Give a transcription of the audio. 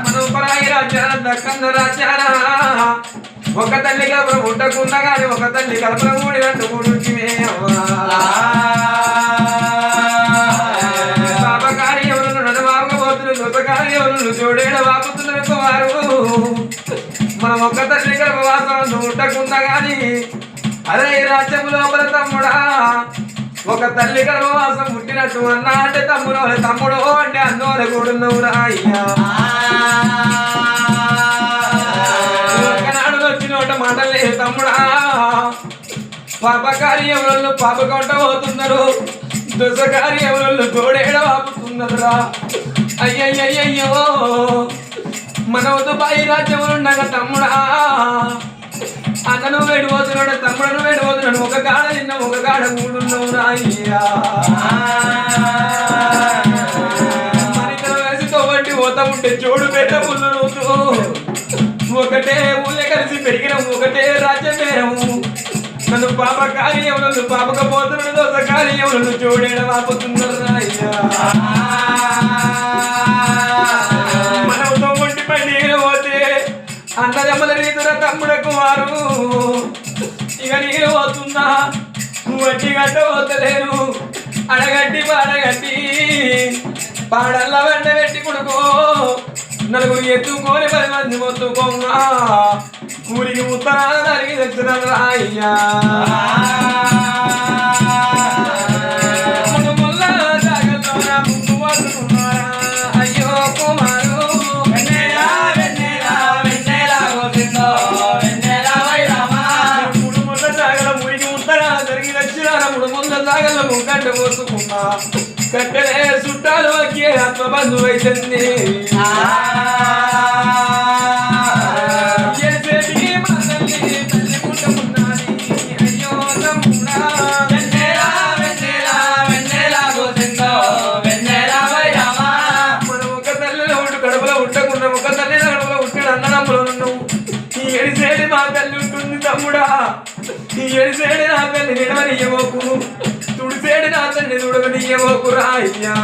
మనోపరాయి రాజ్యాల దక్కన్న రాజ్యాల ఒక తల్లి కలపర ఉండకున్నా గాని ఒక తల్లి కలపర మూడినట్టు గురించి పాపకారి ఎవరు నడవాకపోతులు దొసకారి ఎవరు చూడేడ వాపుతున్నారు వారు మనం ఒక తల్లి గర్భవాసం ఉండకున్నా గాని అదే రాజ్యం లోపల తమ్ముడా ఒక తల్లి గర్భవాసం పుట్టినట్టు అన్నా అంటే తమ్ముడు అంటే అన్నోల కూడున్నవురా అయ్యా ఒకనాడు వచ్చినోట మాటలే తమ్ముడా పాపకారి ఎవరు పాపకొంట పోతున్నారు దుసకారి ఎవరు తోడేడ వాపుతున్నారురా అయ్యయ్యయ్యో మన వద్దు బాయి రాజ్యములుండగా తమ్ముడా అతను వేడిపోతున్నాడు తమ్ముడను వేడిపోతున్నాడు ఒక గాడ నిన్న ఒక గాడ కూడున్నావు రాయ్యా మనిద్దరు వేసితో వంటి పోతా ఉంటే చోడు పెట్ట పుల్లు ఒకటే ఊళ్ళే కలిసి పెరిగిన ఒకటే రాజ్యం పేరము నన్ను పాప కార్యములను పాపకపోతున్నాడు దోస కార్యములను చూడేడ వాపుతున్నారు రాయ్యా మనవుతో వంటి పని పోతే అన్నదమ్మల రీతుల తమ్ముడకు వారు ఇక నీరు పోతున్నా వడ్డీ గడ్డ పోతలేను అడగట్టి పాడగట్టి పాడల్లా వెంట పెట్టి కొడుకో నలుగురు ఎత్తుకొని 10 మంది మొత్తుకోంగా ఊరికి ఉత్తరాలు నరిగి తెచ్చున్నారు అయ్యా గడ్డ పోసుకున్నా కట్టెలే చుట్టాలు వచ్చే ఆత్మబంధు అయితుంది మనం ఒక తల్లిలో ఉండు కడుపులో ఉండకుండా ఒక తల్లి కడుపులో ఉంటాడు అన్నదమ్ములు నువ్వు ఈ ఎడిసేడి మా తల్లి ఉంటుంది తమ్ముడా ఈ ఎడిసేడి నా తల్లి నిలవనియబోకు తుడిసేడి నా తల్లి తుడవనియబోకురా అయ్యా